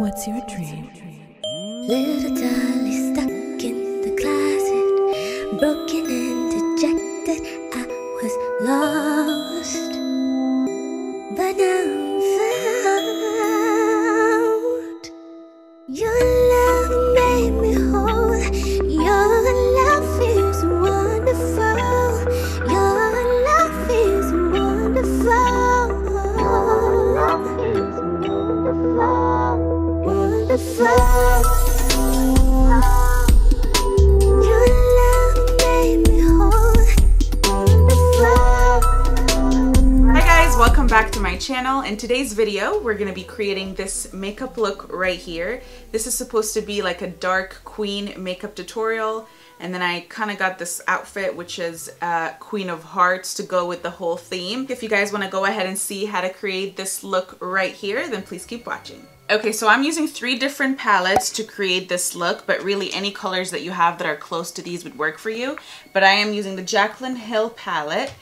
What's your dream? Little Dolly stuck in the closet, broken and dejected. I was lost, but now I'm found. Your love made me whole. Your love is wonderful. Your love is wonderful. Wonderful. Your love made me whole. Wonderful. Hi guys, welcome back to my channel. In today's video, we're going to be creating this makeup look right here. This is supposed to be like a dark queen makeup tutorial. And then I kind of got this outfit, which is Queen of Hearts, to go with the whole theme. If you guys want to go ahead and see how to create this look right here, then please keep watching. Okay, so I'm using 3 different palettes to create this look, but really any colors that you have that are close to these would work for you. But I am using the Jaclyn Hill palette,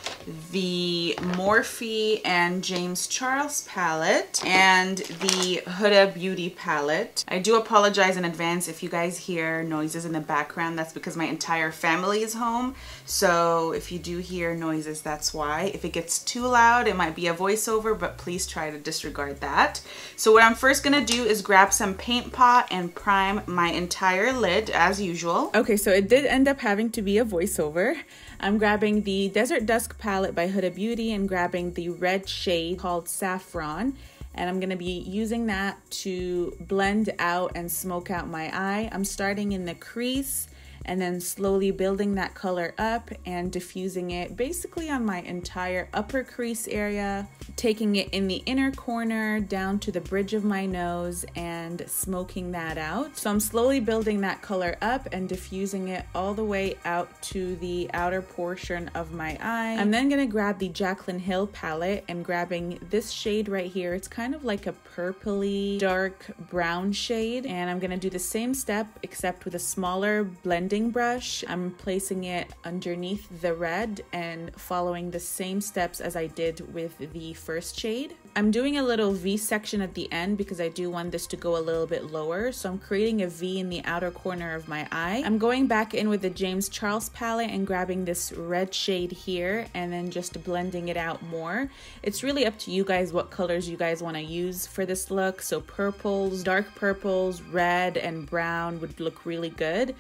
the Morphe and James Charles palette, and the Huda Beauty palette. I do apologize in advance if you guys hear noises in the background. That's because my entire family is home. So if you do hear noises, that's why. If it gets too loud, it might be a voiceover, but please try to disregard that. So what I'm first gonna do is grab some paint pot and prime my entire lid as usual. Okay, so it did end up having to be a voiceover. I'm grabbing the Desert Dusk palette by Huda Beauty and grabbing the red shade called Saffron. And I'm gonna be using that to blend out and smoke out my eye. I'm starting in the crease and then slowly building that color up and diffusing it basically on my entire upper crease area, taking it in the inner corner down to the bridge of my nose and smoking that out. So I'm slowly building that color up and diffusing it all the way out to the outer portion of my eye. I'm then gonna grab the Jaclyn Hill palette and grabbing this shade right here. It's kind of like a purpley dark brown shade, and I'm gonna do the same step except with a smaller blending brush. I'm placing it underneath the red and following the same steps as I did with the first shade. I'm doing a little V section at the end because I do want this to go a little bit lower. So I'm creating a V in the outer corner of my eye. I'm going back in with the James Charles palette and grabbing this red shade here and then just blending it out more. It's really up to you guys what colors you guys want to use for this look. So purples, dark purples, red and brown would look really good.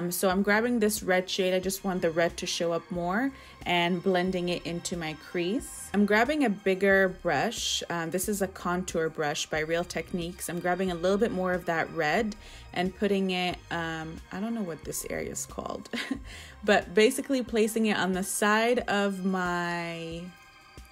So I'm grabbing this red shade. I just want the red to show up more and blending it into my crease. I'm grabbing a bigger brush. This is a contour brush by Real Techniques. I'm grabbing a little bit more of that red and putting it, I don't know what this area is called, but basically placing it on the side of my,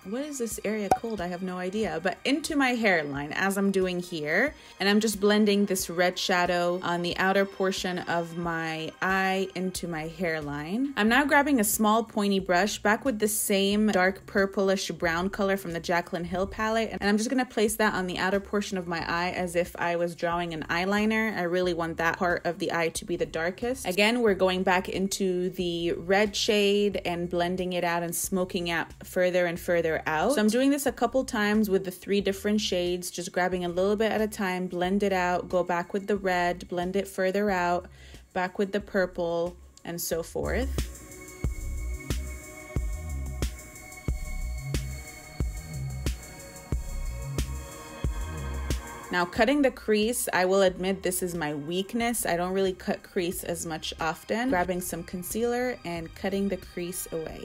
what is this area called? I have no idea, but into my hairline as I'm doing here. And I'm just blending this red shadow on the outer portion of my eye into my hairline. I'm now grabbing a small pointy brush back with the same dark purplish brown color from the Jaclyn Hill palette. And I'm just gonna place that on the outer portion of my eye as if I was drawing an eyeliner. I really want that part of the eye to be the darkest. Again, we're going back into the red shade and blending it out and smoking out further and further out. So I'm doing this a couple times with the 3 different shades, just grabbing a little bit at a time, blend it out, go back with the red, blend it further out, back with the purple, and so forth. Now cutting the crease, I will admit this is my weakness. I don't really cut crease as much often. Grabbing some concealer and cutting the crease away.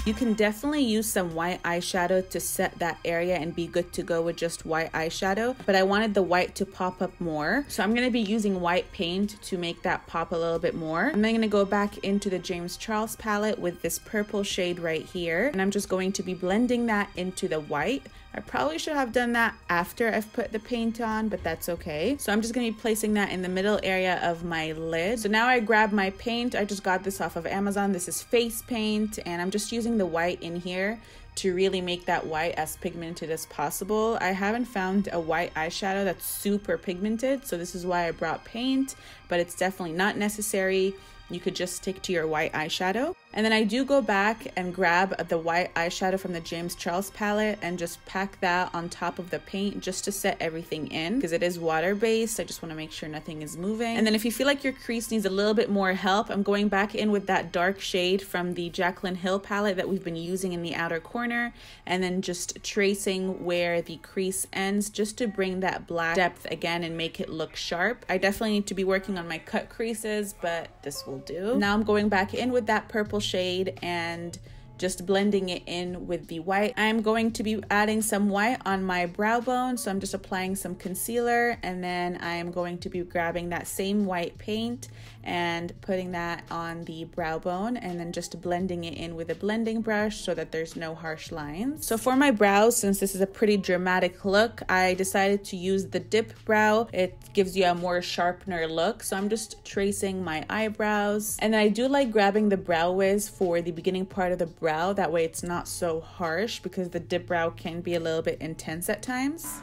You can definitely use some white eyeshadow to set that area and be good to go with just white eyeshadow, but I wanted the white to pop up more. So I'm going to be using white paint to make that pop a little bit more. I'm then going to go back into the James Charles palette with this purple shade right here, and I'm just going to be blending that into the white. I probably should have done that after I've put the paint on, but that's okay. So I'm just going to be placing that in the middle area of my lid. So now I grab my paint. I just got this off of Amazon. This is face paint, and I'm just using the white in here to really make that white as pigmented as possible. I haven't found a white eyeshadow that's super pigmented, so this is why I brought paint, but it's definitely not necessary. you could just stick to your white eyeshadow. And then I do go back and grab the white eyeshadow from the James Charles palette and just pack that on top of the paint just to set everything in, because it is water-based. I just want to make sure nothing is moving. And then if you feel like your crease needs a little bit more help, I'm going back in with that dark shade from the Jaclyn Hill palette that we've been using in the outer corner, and then just tracing where the crease ends just to bring that black depth again and make it look sharp. I definitely need to be working on my cut creases, but this will do. Now I'm going back in with that purple shade and just blending it in with the white. I'm going to be adding some white on my brow bone, so I'm just applying some concealer, and then I'm going to be grabbing that same white paint and putting that on the brow bone, and then just blending it in with a blending brush so that there's no harsh lines. So for my brows, since this is a pretty dramatic look, I decided to use the dip brow. It gives you a more sharpener look, so I'm just tracing my eyebrows. And then I do like grabbing the brow wiz for the beginning part of the brow. That way it's not so harsh, because the dip brow can be a little bit intense at times.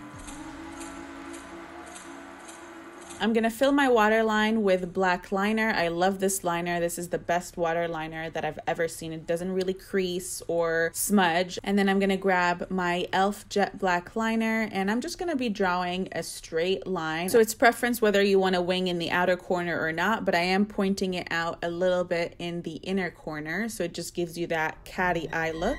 I'm gonna fill my waterline with black liner. I love this liner. This is the best water liner that I've ever seen. It doesn't really crease or smudge. And then I'm gonna grab my e.l.f. jet black liner, and I'm just gonna be drawing a straight line. So it's preference whether you want to wing in the outer corner or not, but I am pointing it out a little bit in the inner corner, so it just gives you that catty eye look.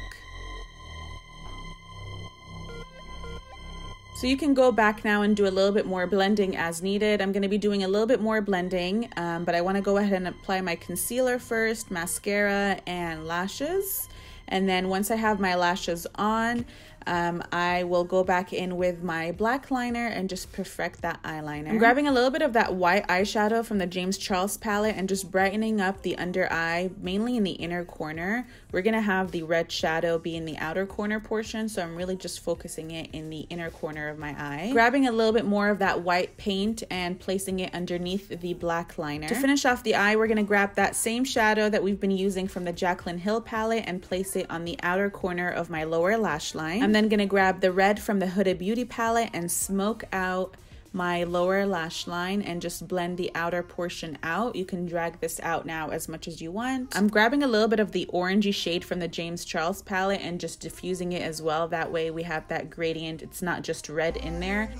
So you can go back now and do a little bit more blending as needed. I'm going to be doing a little bit more blending, but I want to go ahead and apply my concealer first, mascara, and lashes. And then once I have my lashes on, I will go back in with my black liner and just perfect that eyeliner. I'm grabbing a little bit of that white eyeshadow from the James Charles palette and just brightening up the under eye, mainly in the inner corner. We're gonna have the red shadow be in the outer corner portion, so I'm really just focusing it in the inner corner of my eye. Grabbing a little bit more of that white paint and placing it underneath the black liner. To finish off the eye, we're gonna grab that same shadow that we've been using from the Jaclyn Hill palette and place it on the outer corner of my lower lash line. I'm then gonna grab the red from the Huda Beauty palette and smoke out my lower lash line and just blend the outer portion out. You can drag this out now as much as you want. I'm grabbing a little bit of the orangey shade from the James Charles palette and just diffusing it as well. That way we have that gradient. It's not just red in there.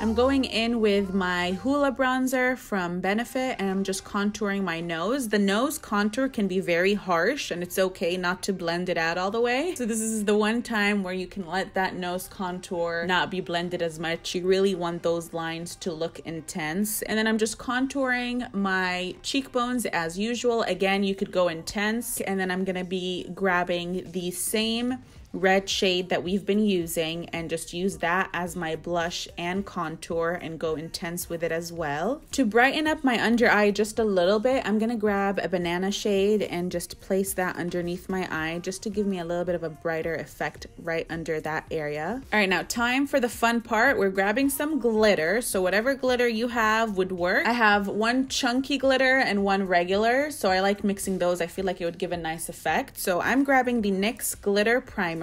I'm going in with my Hoola bronzer from Benefit, and I'm just contouring my nose. The nose contour can be very harsh, and it's okay not to blend it out all the way. So this is the one time where you can let that nose contour not be blended as much. You really want those lines to look intense. And then I'm just contouring my cheekbones as usual. Again, you could go intense, and then I'm gonna be grabbing the same red shade that we've been using and just use that as my blush and contour and go intense with it as well. To brighten up my under eye just a little bit, I'm gonna grab a banana shade and just place that underneath my eye just to give me a little bit of a brighter effect right under that area. All right, now time for the fun part. We're grabbing some glitter, so whatever glitter you have would work. I have one chunky glitter and one regular, so I like mixing those. I feel like it would give a nice effect. So I'm grabbing the NYX glitter primer,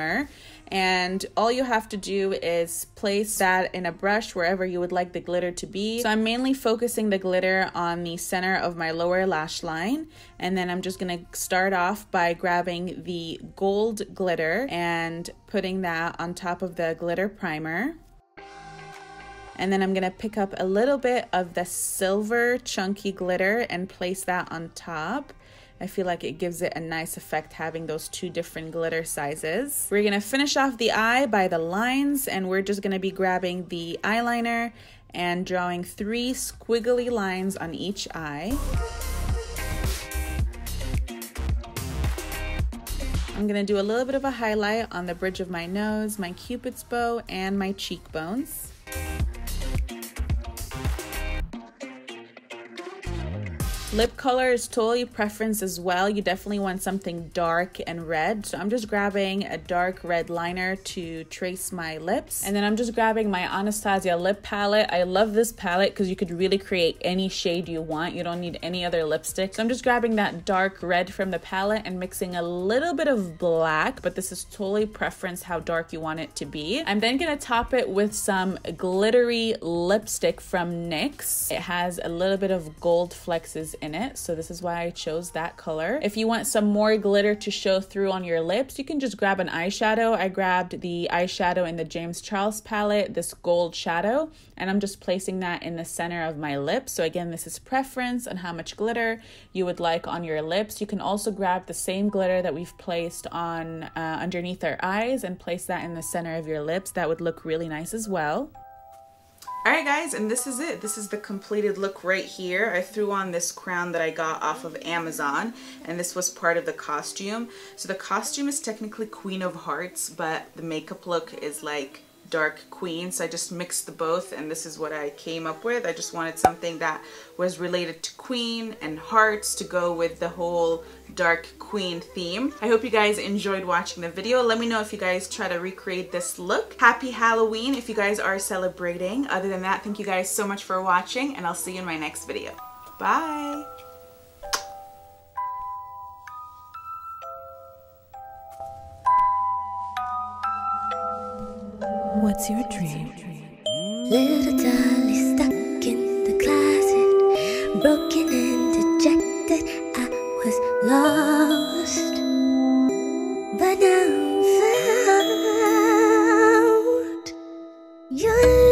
and all you have to do is place that in a brush wherever you would like the glitter to be. So I'm mainly focusing the glitter on the center of my lower lash line, and then I'm just gonna start off by grabbing the gold glitter and putting that on top of the glitter primer. And then I'm gonna pick up a little bit of the silver chunky glitter and place that on top. I feel like it gives it a nice effect having those two different glitter sizes. We're gonna finish off the eye by the lines, and we're just gonna be grabbing the eyeliner and drawing 3 squiggly lines on each eye. I'm gonna do a little bit of a highlight on the bridge of my nose, my cupid's bow, and my cheekbones. Lip color is totally preference as well. You definitely want something dark and red. So I'm just grabbing a dark red liner to trace my lips. And then I'm just grabbing my Anastasia lip palette. I love this palette because you could really create any shade you want. You don't need any other lipstick. So I'm just grabbing that dark red from the palette and mixing a little bit of black, but this is totally preference how dark you want it to be. I'm then gonna top it with some glittery lipstick from NYX. It has a little bit of gold flexes in it, so this is why I chose that color. If you want some more glitter to show through on your lips, you can just grab an eyeshadow. I grabbed the eyeshadow in the James Charles palette, this gold shadow, and I'm just placing that in the center of my lips. So again, this is preference on how much glitter you would like on your lips. You can also grab the same glitter that we've placed on underneath our eyes and place that in the center of your lips. That would look really nice as well. Alright guys, and this is it. This is the completed look right here. I threw on this crown that I got off of Amazon, and this was part of the costume. So the costume is technically Queen of Hearts, but the makeup look is like dark queen, so I just mixed the both, and this is what I came up with. I just wanted something that was related to queen and hearts to go with the whole dark queen theme. I hope you guys enjoyed watching the video. Let me know if you guys try to recreate this look. Happy Halloween if you guys are celebrating. Other than that, thank you guys so much for watching, and I'll see you in my next video. Bye! What's your dream? Little Dolly stuck in the closet, broken and dejected. I was lost, but now I'm found. Your